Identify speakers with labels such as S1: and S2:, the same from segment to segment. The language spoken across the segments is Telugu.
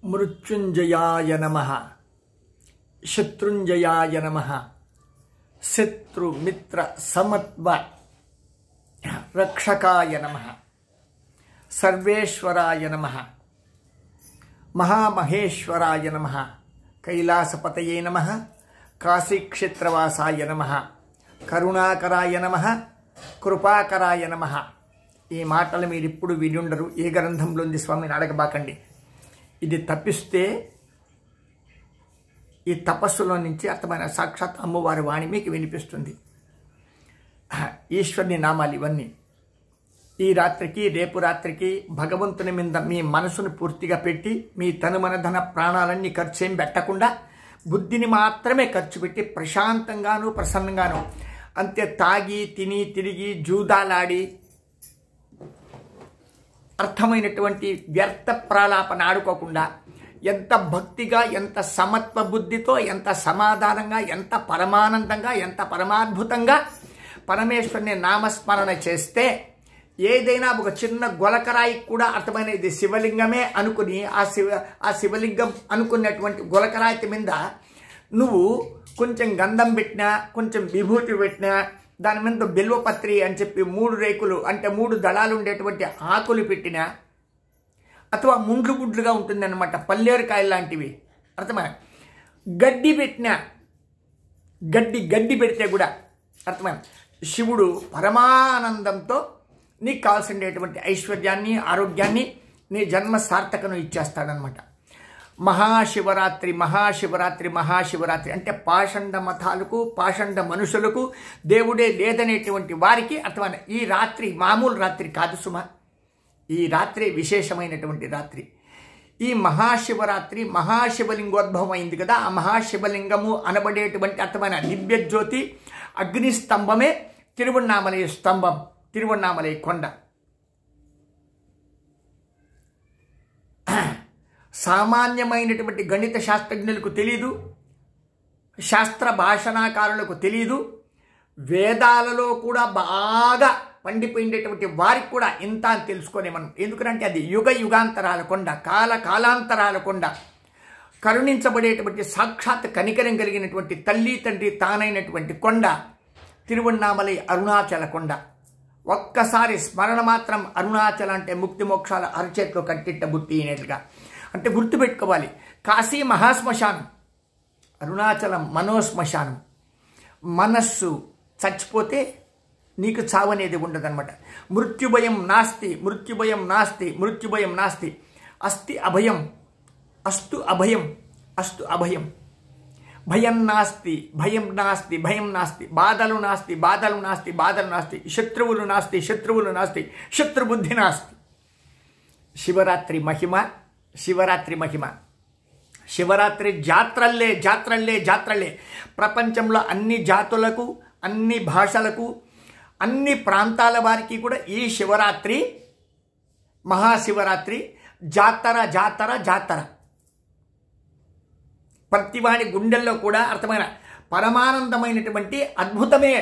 S1: మృత్యుంజయాయ నమః, శత్రుంజయాయ నమః, శత్రుమిత్ర సమత్వ రక్షకాయ నమః, సర్వేశ్వరాయ నమః, మహామహేశ్వరాయ నమః, కైలాసపతయే నమః, కాశీక్షేత్రవాసాయ నమః, కరుణాకరాయ నమః, కృపాకరాయ నమః. ఈ మాటలు మీరు ఇప్పుడు వినుండరు. ఏ గ్రంథంలో ఉంది స్వామిని అడగబాకండి. ఇది తప్పిస్తే ఈ తపస్సులో నుంచి అర్థమైన సాక్షాత్ అమ్మవారి వాణి మీకు వినిపిస్తుంది. ఈశ్వరుని నామాలు ఇవన్నీ. ఈ రాత్రికి రేపు రాత్రికి భగవంతుని మీద మీ మనసును పూర్తిగా పెట్టి మీ తనుమన ధన ప్రాణాలన్నీ ఖర్చు ఏం పెట్టకుండా బుద్ధిని మాత్రమే ఖర్చు పెట్టి ప్రశాంతంగాను ప్రసన్నంగాను, అంతే తాగి తిని తిరిగి జూదాలాడి అర్థమైనటువంటి వ్యర్థ ప్రాలాపన ఆడుకోకుండా ఎంత భక్తిగా, ఎంత సమత్వ బుద్ధితో, ఎంత సమాధానంగా, ఎంత పరమానందంగా, ఎంత పరమాద్భుతంగా పరమేశ్వరుని నామస్మరణ చేస్తే ఏదైనా ఒక చిన్న గొలకరాయి కూడా అర్థమైన ఇది శివలింగమే అనుకుని ఆ శివలింగం అనుకున్నటువంటి గొలకరాయి మీద నువ్వు కొంచెం గంధం పెట్టినా, కొంచెం విభూతి పెట్టినా, దాని మీద బిల్వపత్రి అని చెప్పి 3 రేకులు అంటే 3 దళాలు ఉండేటువంటి ఆకులు పెట్టినా, అథవా ముండ్లు గుడ్లుగా ఉంటుందన్నమాట, పల్లేరుకాయలు లాంటివి అర్థమైన గడ్డి పెట్టినా, గడ్డి పెడితే కూడా అర్థమైన శివుడు పరమానందంతో నీకు కావాల్సినటువంటి ఐశ్వర్యాన్ని, ఆరోగ్యాన్ని, నీ జన్మ సార్థకను ఇచ్చేస్తాడనమాట. మహాశివరాత్రి మహాశివరాత్రి మహాశివరాత్రి అంటే పాషండ మతాలకు, పాషండ మనుషులకు దేవుడే లేదనేటువంటి వారికి అర్థమైన ఈ రాత్రి మామూలు రాత్రి కాదు సుమా. ఈ రాత్రి విశేషమైనటువంటి రాత్రి. ఈ మహాశివరాత్రి మహాశివలింగోద్భవం అయింది కదా. ఆ మహాశివలింగము అనబడేటువంటి అర్థమైన దివ్యజ్యోతి అగ్నిస్తంభమే తిరువణ్ణామలై స్తంభం, తిరువణ్ణామలై కొండ. సామాన్యమైనటువంటి గణిత శాస్త్రజ్ఞులకు తెలీదు, శాస్త్ర భాషణాకారులకు తెలీదు, వేదాలలో కూడా బాగా పండిపోయినటువంటి వారికి కూడా ఇంత అని తెలుసుకొని మనం. ఎందుకంటే అది యుగ యుగాంతరాల కొండ, కాలాంతరాల కొండ, కరుణించబడేటువంటి సాక్షాత్ కనికరం కలిగినటువంటి తల్లి తండ్రి తానైనటువంటి కొండ తిరువణ్ణామలై అరుణాచల కొండ. ఒక్కసారి స్మరణ మాత్రం అరుణాచల అంటే ముక్తి మోక్షాల అరచేతిలో కట్టిట్ట బుట్టి అయినట్లుగా. అంటే గుర్తుపెట్టుకోవాలి, కాశీ మహాశ్మశానం, అరుణాచలం మనోశ్మశానం. మనస్సు చచ్చిపోతే నీకు చావనేది ఉండదన్నమాట. మృత్యుభయం నాస్తి, మృత్యుభయం నాస్తి, మృత్యుభయం నాస్తి. అస్తి అభయం, అస్తు అభయం, అస్తు అభయం. భయం నాస్తి, భయం నాస్తి, భయం నాస్తి. బాధలు నాస్తి, బాధలు నాస్తి, బాధలు నాస్తి. శత్రువులు నాస్తి, శత్రువులు నాస్తి. శత్రుబుద్ధి నాస్తి. శివరాత్రి మహిమ, శివరాత్రి మహిమ. శివరాత్రి జాత్రల్లే జాత్రల్లే జాత్రల్లే. ప్రపంచంలో అన్ని జాతులకు, అన్ని భాషలకు, అన్ని ప్రాంతాల వారికి కూడా ఈ శివరాత్రి మహాశివరాత్రి జాతర జాతర జాతర. ప్రతివాడి గుండెల్లో కూడా అర్థమైన పరమానందమైనటువంటి అద్భుతమే,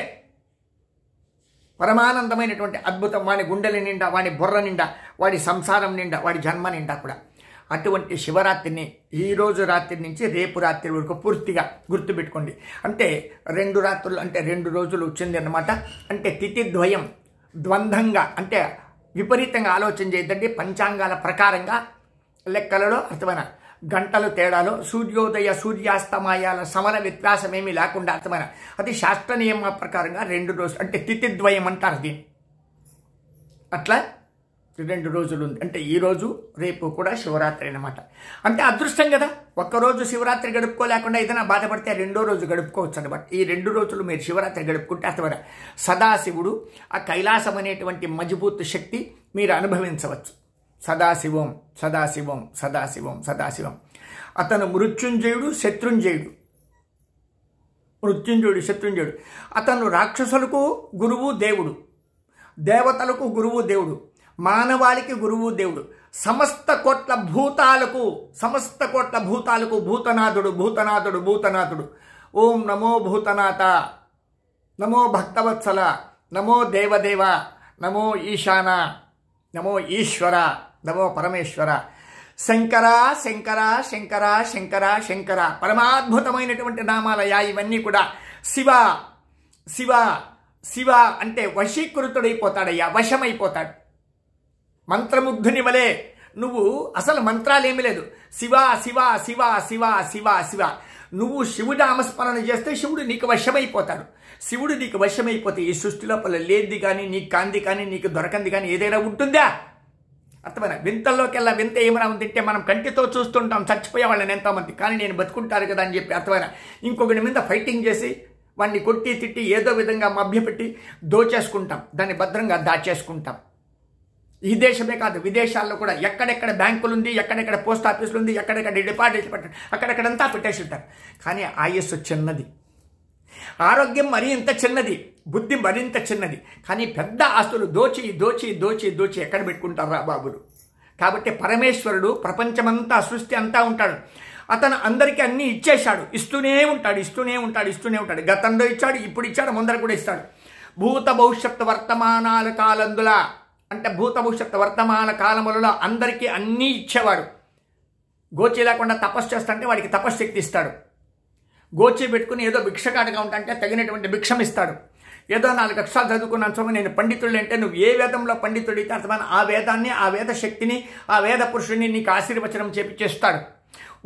S1: పరమానందమైనటువంటి అద్భుతం వాడి గుండెల నిండా, వాడి బుర్ర నిండా, వాడి సంసారం నిండా, వాడి జన్మ నిండా కూడా. అటువంటి శివరాత్రిని ఈరోజు రాత్రి నుంచి రేపు రాత్రి వరకు పూర్తిగా గుర్తుపెట్టుకోండి. అంటే 2 రాత్రులు అంటే 2 రోజులు వచ్చింది అన్నమాట. అంటే తిథిద్వయం ద్వంద్వంగా అంటే విపరీతంగా ఆలోచన చేయద్దండి. పంచాంగాల ప్రకారంగా లెక్కలలో అర్థమైన గంటలు తేడాలో సూర్యోదయ సూర్యాస్తమయాల సమల వ్యత్యాసం ఏమీ లేకుండా అర్థమైన అది శాస్త్ర నియమ ప్రకారంగా 2 రోజులు అంటే తిథిద్వయం అంటారు దీన్ని. అట్లా 2 రోజులు ఉంది. అంటే ఈరోజు రేపు కూడా శివరాత్రి అన్నమాట. అంటే అదృష్టం కదా. ఒక్కరోజు శివరాత్రి గడుపుకోలేకుండా ఏదైనా బాధపడితే 2వ రోజు గడుపుకోవచ్చు అనమాట. ఈ 2 రోజులు మీరు శివరాత్రి గడుపుకుంటే అర్థమైన సదాశివుడు ఆ కైలాసం అనేటువంటి మజబూత్ శక్తి మీరు అనుభవించవచ్చు. సదాశివం సదాశివం సదాశివం సదాశివం. అతను మృత్యుంజయుడు శత్రుంజయుడు. మృత్యుంజయుడు శత్రుంజయుడు. అతను రాక్షసులకు గురువు దేవుడు, దేవతలకు గురువు దేవుడు, మానవాళికి గురువు దేవుడు, సమస్త కోట్ల భూతాలకు భూతనాథుడు భూతనాథుడు భూతనాథుడు. ఓం నమో భూతనాథ, నమో భక్తవత్సల, నమో దేవదేవ, నమో ఈశాన, నమో ఈశ్వర, నమో పరమేశ్వర. శంకర శంకర శంకర శంకర శంకర పరమాద్భుతమైనటువంటి నామాలయ ఇవన్నీ కూడా. శివ శివ శివ అంటే వశీకృతుడైపోతాడయ్యా, వశమైపోతాడు. మంత్రముగ్ధుని వలె నువ్వు అసలు మంత్రాలేమీ లేదు. శివ శివ శివ శివ శివ శివ నువ్వు శివుడు నామస్మరణ చేస్తే శివుడు నీకు వశమైపోతాడు. శివుడు నీకు వశమైపోతే ఈ సృష్టి లోపల లేనిది కానీ, నీకు కాంది కానీ, నీకు దొరకంది కానీ ఏదైనా ఉంటుందా? అర్థమైన వింతల్లోకెల్లా వింత ఏమైనా ఉందంటే మనం కంటితో చూస్తుంటాం చచ్చిపోయే వాళ్ళని ఎంతోమంది, కానీ నేను బతుకుంటారు కదా అని చెప్పి అర్థమైన ఇంకొకటి మీద ఫైటింగ్ చేసి వాడిని కొట్టి తిట్టి ఏదో విధంగా మభ్యపెట్టి దోచేసుకుంటాం, దాన్ని భద్రంగా దాచేసుకుంటాం. ఈ దేశమే కాదు విదేశాల్లో కూడా ఎక్కడెక్కడ బ్యాంకులు ఉంది, ఎక్కడెక్కడ పోస్ట్ ఆఫీసులు ఉంది, ఎక్కడెక్కడ డిపాజిట్లు పెట్టారు, అక్కడెక్కడంతా పెట్టేసి ఉంటారు. కానీ ఆయుస్సు చిన్నది, ఆరోగ్యం మరింత చిన్నది, బుద్ధి మరింత చిన్నది. కానీ పెద్ద ఆస్తులు దోచి దోచి దోచి దోచి ఎక్కడ పెట్టుకుంటారు రా బాబులు. కాబట్టి పరమేశ్వరుడు ప్రపంచమంతా సృష్టి అంతా ఉంటాడు. అతను అందరికీ అన్నీ ఇచ్చేశాడు, ఇస్తూనే ఉంటాడు, ఇస్తూనే ఉంటాడు, ఇస్తూనే ఉంటాడు. గతంలో ఇచ్చాడు, ఇప్పుడు ఇచ్చాడు, ముందర కూడా ఇస్తాడు. భూత భవిష్యత్తు వర్తమానాల కాలందుల అంటే భూత భవిష్యత్తు వర్తమాన కాలములలో అందరికీ అన్నీ ఇచ్చేవాడు. గోచి లేకుండా తపస్సు చేస్తుంటే వాడికి తపశ్శక్తి ఇస్తాడు. గోచి పెట్టుకుని ఏదో భిక్షకాడిగా ఉంటాంటే తగినటువంటి భిక్షం ఇస్తాడు. ఏదో 4 అక్షరాలు చదువుకున్నాను స్వామి నేను పండితుడు అంటే నువ్వు ఏ వేదంలో పండితుడితే అర్థమైన ఆ వేదాన్ని, ఆ వేద శక్తిని, ఆ వేద పురుషుడిని నీకు ఆశీర్వచనం చేపిచ్చేస్తాడు.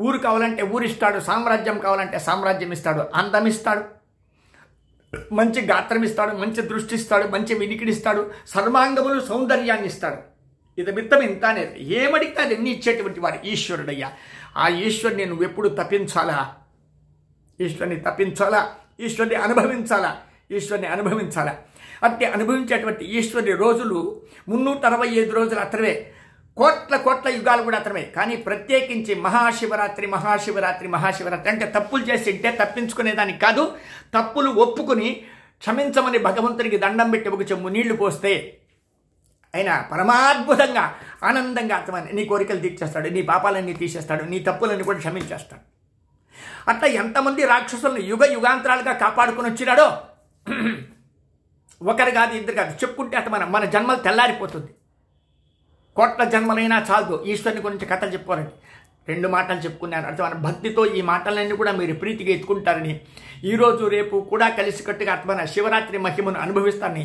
S1: ఊరు కావాలంటే ఊరిస్తాడు, సామ్రాజ్యం కావాలంటే సామ్రాజ్యం ఇస్తాడు, అందం ఇస్తాడు, మంచి గాత్రం ఇస్తాడు, మంచి దృష్టి ఇస్తాడు, మంచి వినికిడిస్తాడు, సర్వాంగములు సౌందర్యాన్ని ఇస్తాడు. ఇది మిత్తం ఇంత అనేది ఏమడిగితే అది ఎన్ని ఇచ్చేటువంటి వాడు ఈశ్వరుడయ్యా. ఆ ఈశ్వరుని నువ్వు ఎప్పుడు తప్పించాలా, ఈశ్వరుని తప్పించాలా, ఈశ్వరుని అనుభవించాలా, ఈశ్వరుని అనుభవించాలా. అంటే అనుభవించేటువంటి ఈశ్వరుని రోజులు 365 రోజులు అతవే, కోట్ల కోట్ల యుగాలు కూడా అతమే. కానీ ప్రత్యేకించి మహాశివరాత్రి మహాశివరాత్రి మహాశివరాత్రి అంటే తప్పులు చేసి ఉంటే తప్పించుకునేదానికి కాదు, తప్పులు ఒప్పుకుని క్షమించమని భగవంతునికి దండం పెట్టి ఒక చెమ్ము నీళ్లు పోస్తే ఆయన పరమాద్భుతంగా ఆనందంగా అర్థమని నీ కోరికలు తీర్చేస్తాడు, నీ పాపాలన్నీ తీసేస్తాడు, నీ తప్పులన్నీ కూడా క్షమించేస్తాడు. అట్లా ఎంతమంది రాక్షసులను యుగ యుగాంతరాలుగా కాపాడుకుని వచ్చినాడో ఒకరు కాదు, ఇద్దరు కాదు, చెప్పుకుంటే అట్లా మన జన్మలు తెల్లారిపోతుంది. కోట్ల జన్మలైనా చాలు ఈశ్వరుని గురించి కథలు చెప్పుకోరండి. 2 మాటలు చెప్పుకున్నాను అర్థమైన భక్తితో ఈ మాటలన్నీ కూడా మీరు ప్రీతిగా ఎత్తుకుంటారని, ఈరోజు రేపు కూడా కలిసికట్టుగా అర్థమైన శివరాత్రి మహిమను అనుభవిస్తారని.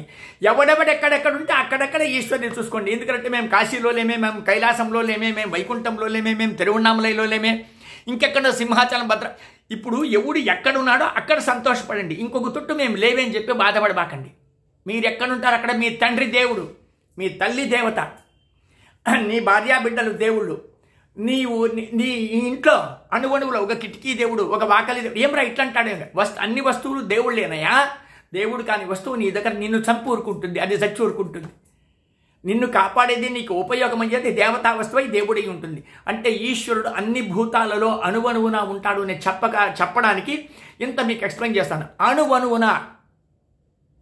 S1: ఎవడెక్కడెక్కడుంటే అక్కడెక్కడ ఈశ్వరుని చూసుకోండి. ఎందుకంటే మేము కాశీలో లేమే, మేము కైలాసంలో లేమే, మేము వైకుంఠంలో లేమే, మేము తిరువణామలలో లేమే, ఇంకెక్కడో సింహాచలం భద్ర. ఇప్పుడు ఎవడు ఎక్కడున్నాడో అక్కడ సంతోషపడండి. ఇంకొక తుట్టు మేము లేవేని చెప్పి బాధపడబాకండి. మీరు ఎక్కడుంటారు అక్కడ మీ తండ్రి దేవుడు, మీ తల్లి దేవత, నీ భార్యా బిడ్డలు దేవుళ్ళు, నీవు నీ ఇంట్లో అణువణువులో ఒక కిటికీ దేవుడు, ఒక వాకలి దేవుడు. ఏమరా ఇట్లా అంటాడు? అన్ని వస్తువులు దేవుళ్ళేనయా. దేవుడు కాని వస్తువు నీ దగ్గర నిన్ను చంపు ఊరుకుంటుంది, అది చచ్చి ఊరుకుంటుంది. నిన్ను కాపాడేది, నీకు ఉపయోగమయ్యేది దేవతా వస్తువై దేవుడై ఉంటుంది. అంటే ఈశ్వరుడు అన్ని భూతాలలో అణువణువున ఉంటాడు అని చెప్పడానికి ఇంత మీకు ఎక్స్ప్లెయిన్ చేస్తాను. అణువణువున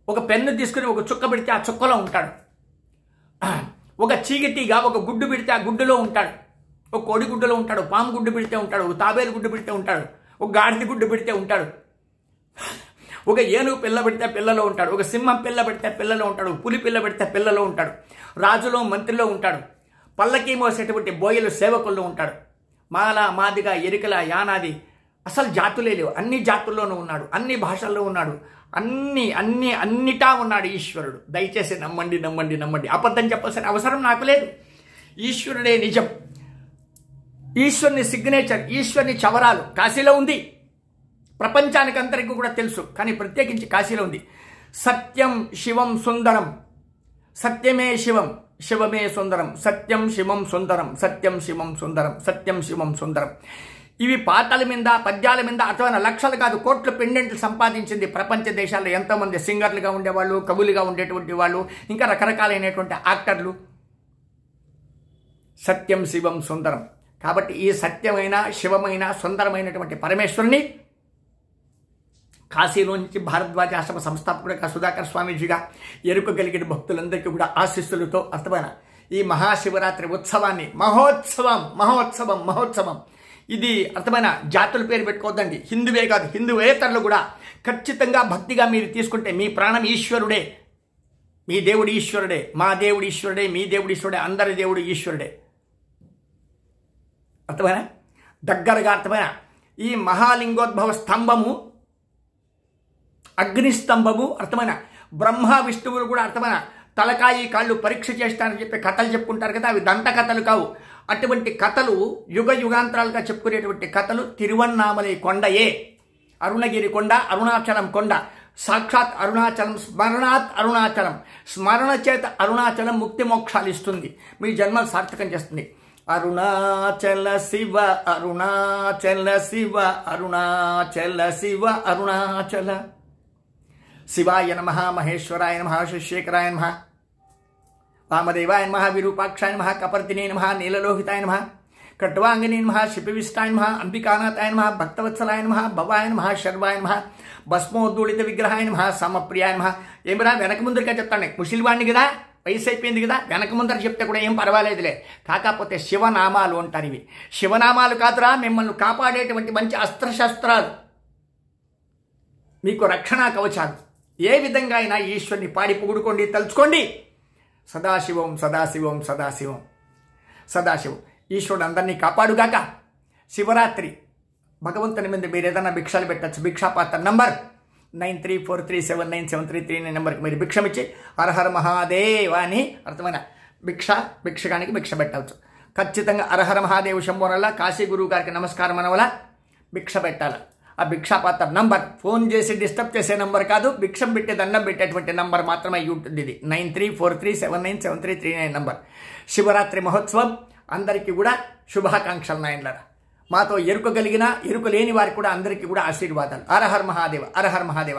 S1: ఒక పెన్ను తీసుకుని ఒక చుక్క పెడితే ఆ చుక్కలో ఉంటాడు. ఒక చీకటిగా ఒక గుడ్డు పెడితే ఆ గుడ్డులో ఉంటాడు. ఒక కోడి గుడ్డులో ఉంటాడు, పాము గుడ్డు పెడితే ఉంటాడు, ఒక తాబేలు గుడ్డు పెడితే ఉంటాడు, ఒక గాడిద గుడ్డు పెడితే ఉంటాడు, ఒక ఏనుగు పిల్ల పెడితే పిల్లలో ఉంటాడు, ఒక సింహం పిల్ల పెడితే పిల్లలో ఉంటాడు, పులి పిల్ల పెడితే పిల్లలో ఉంటాడు, రాజులో మంత్రిలో ఉంటాడు, పల్లకి మోసేటువంటి బోయలు సేవకుల్లో ఉంటాడు, మాల మాదిగా ఎరికల యానాది అసలు జాతులే లేవు, అన్ని జాతుల్లోనూ ఉన్నాడు, అన్ని భాషల్లో ఉన్నాడు, అన్నిటా ఉన్నాడు ఈశ్వరుడు. దయచేసి నమ్మండి నమ్మండి నమ్మండి. అబద్ధం చెప్పాల్సిన అవసరం నాకు లేదు. ఈశ్వరుడే నిజం. ఈశ్వరుని సిగ్నేచర్, ఈశ్వరుని చవరాలు కాశీలో ఉంది, ప్రపంచానికి అందరికీ కూడా తెలుసు, కానీ ప్రత్యేకించి కాశీలో ఉంది. సత్యం శివం సుందరం, సత్యమే శివం, శివమే సుందరం, సత్యం శివం సుందరం, సత్యం శివం సుందరం, సత్యం శివం సుందరం. ఇవి పాటల మీద, పద్యాల మీద అథవా లక్షలు కాదు కోట్లు పెండెంట్లు సంపాదించింది. ప్రపంచ దేశాల్లో ఎంతోమంది సింగర్లుగా ఉండేవాళ్ళు, కవులుగా ఉండేటువంటి వాళ్ళు, ఇంకా రకరకాలైనటువంటి యాక్టర్లు. సత్యం శివం సుందరం. కాబట్టి ఈ సత్యమైన శివమైన సుందరమైనటువంటి పరమేశ్వరుని కాశీలో నుంచి భారద్వాజ ఆశ్రమ సంస్థాపకుడిగా సుధాకర్ స్వామీజీగా ఎరుక కలిగిన భక్తులందరికీ కూడా ఆశీస్సులతో అర్థమైన ఈ మహాశివరాత్రి ఉత్సవాన్ని మహోత్సవం ఇది అర్థమైన జాతుల పేరు పెట్టుకోవద్దండి. హిందువే కాదు, హిందువేతరులు కూడా ఖచ్చితంగా భక్తిగా మీరు తీసుకుంటే మీ ప్రాణం ఈశ్వరుడే, మీ దేవుడు ఈశ్వరుడే, మా దేవుడు ఈశ్వరుడే, మీ దేవుడు ఈశ్వరుడే, అందరి దేవుడు ఈశ్వరుడే. అర్థమైనా? దగ్గరగా అర్థమైనా? ఈ మహాలింగోద్భవ స్తంభము అగ్నిస్తంభము అర్థమైన బ్రహ్మ విష్ణువులు కూడా అర్థమైన తలకాయి కాళ్ళు పరీక్ష చేస్తానని చెప్పి కథలు చెప్పుకుంటారు కదా, అవి దంత కథలు కావు. అటువంటి కథలు యుగ యుగాంతరాలుగా చెప్పుకునేటువంటి కథలు తిరువన్నామలై కొండయే, అరుణగిరి కొండ, అరుణాచలం కొండ, సాక్షాత్ అరుణాచలం, స్మరణాత్ అరుణాచలం, స్మరణ చేత అరుణాచలం ముక్తి మోక్షాలు ఇస్తుంది, మీ జన్మలు సార్థకం చేస్తుంది. అరుణాచల శివ అరుణాచల శివ అరుణాచల శివ అరుణాచల. శివాయ నమః, మహేశ్వరాయ నమః, శశేఖరాయ నమః, వామదేవాయ నమః, విరూపాక్షాయ నమః, కపర్దినే నమః, నీలలోహితాయ నమః, కట్వాంగినే నమః, శిపివిష్టాయ నమః, అంబికానాథాయ నమః, భక్తవత్సలాయ నమః, భవాయ నమః, శర్వాయ నమః, భస్మోద్దూళిత విగ్రహాయ నమః, సమప్రియాయ నమః. ఏమిరా వెనక ముందరిగా చెప్తాను, ముసిలివాడిని కదా, వయసు అయిపోయింది కదా, వెనక ముందర చెప్తే కూడా ఏం పర్వాలేదులే. కాకపోతే శివనామాలు అంటారు. ఇవి శివనామాలు కాదురా, మిమ్మల్ని కాపాడేటువంటి మంచి అస్త్రశస్త్రాలు, మీకు రక్షణ కవచాలు. ఏ విధంగా అయినా ఈశ్వరుని పాడి పొగుడుకోండి, తలుచుకోండి. సదాశివం సదాశివం సదాశివం సదాశివం. ఈశ్వరుడు అందరినీ కాపాడుగాక. శివరాత్రి భగవంతుని మీద మీరు ఏదైనా భిక్షలు పెట్టచ్చు. భిక్షాపాత్ర నంబర్ 9343797339 నెంబర్కి మీరు భిక్షమిచ్చి హరహర మహాదేవ అని అర్థమైన భిక్షగానికి భిక్ష పెట్టవచ్చు. ఖచ్చితంగా హరహర మహాదేవ శంభోనల్లా కాశీ గురువు గారికి నమస్కారం అనవల భిక్ష పెట్టాలి. ఆ భిక్షాపాత్ర నంబర్ ఫోన్ చేసి డిస్టర్బ్ చేసే నంబర్ కాదు, భిక్షం పెట్టి దండం పెట్టేటువంటి నంబర్ మాత్రమే ఉంటుంది. ఇది 9343797339 నంబర్. శివరాత్రి మహోత్సవం అందరికీ కూడా శుభాకాంక్షలు నాయనలారా. మాతో ఎరుక కలిగిన ఎరుక లేని వారికి కూడా అందరికీ కూడా ఆశీర్వాదాలు. హరహర్ మహాదేవ, హరహర్ మహాదేవ.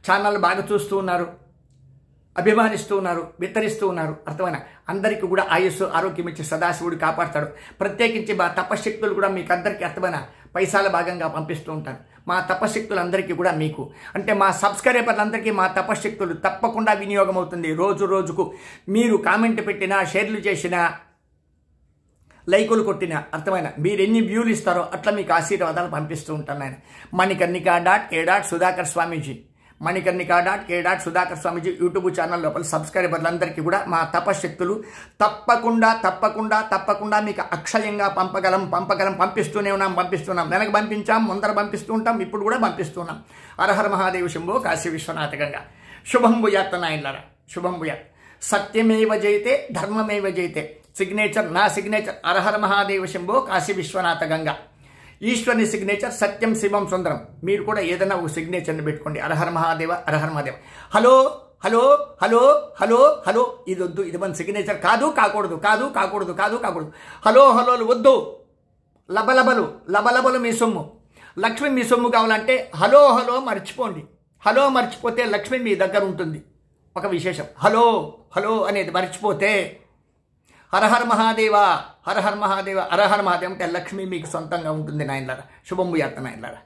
S1: ఛానల్ బాగా చూస్తూ ఉన్నారు, అభిమానిస్తూ ఉన్నారు, వితరిస్తూ ఉన్నారు. అర్థమైన అందరికీ కూడా ఆయుస్సు ఆరోగ్యం ఇచ్చి సదాశివుడు కాపాడతాడు. ప్రత్యేకించి మా తపశక్తులు కూడా మీకు అందరికీ అర్థమైన పైసాల భాగంగా పంపిస్తూ ఉంటాను. మా తపశక్తులందరికీ కూడా మీకు అంటే మా సబ్స్క్రైబర్లందరికీ మా తపశక్తులు తప్పకుండా వినియోగం అవుతుంది. రోజు రోజుకు మీరు కామెంట్ పెట్టినా, షేర్లు చేసినా, లైకులు కొట్టినా అర్థమైన మీరు ఎన్ని వ్యూలు ఇస్తారో అట్లా మీకు ఆశీర్వాదాలు పంపిస్తూ ఉంటాను ఆయన. manikkarnika.k.sudhakar స్వామీజీ, manikkarnika.k.sudhakar స్వామీజీ యూట్యూబ్ ఛానల్ లోపల సబ్స్క్రైబర్లందరికీ కూడా మా తపశక్తులు తప్పకుండా మీకు అక్షయంగా పంపిస్తూనే ఉన్నాం. వెనక పంపించాం, ముందర పంపిస్తూ ఉంటాం, ఇప్పుడు కూడా పంపిస్తున్నాం. హరహర మహాదేవ శంభో కాశీ విశ్వనాథ గంగా. శుభం భూయాత్ నాయనలారా, శుభం భూయాత్. సత్యమేవ జయతే ధర్మమేవ జయతే. సిగ్నేచర్, నా సిగ్నేచర్ హరహర మహాదేవ శంభో కాశీ విశ్వనాథ గంగా. ఈశ్వరుని సిగ్నేచర్ సత్యం శివం సుందరం. మీరు కూడా ఏదైనా ఒక సిగ్నేచర్ని పెట్టుకోండి. Harahara Mahadeva, Harahara Mahadeva. Hello hello hello hello hello ఇది వద్దు, ఇది మన సిగ్నేచర్ కాకూడదు. హలో హలోలు వద్దు. లబలబలు మీ సొమ్ము. లక్ష్మి మీ సొమ్ము కావాలంటే హలో మర్చిపోండి. హలో మర్చిపోతే లక్ష్మి మీ దగ్గర ఉంటుంది. ఒక విశేషం, హలో అనేది మర్చిపోతే హరహర మహాదేవ, హరహర మహాదేవ అంటే లక్ష్మి మీకు సొంతంగా ఉంటుంది నాయనలారా. శుభం భూయాత్ నాయనలారా.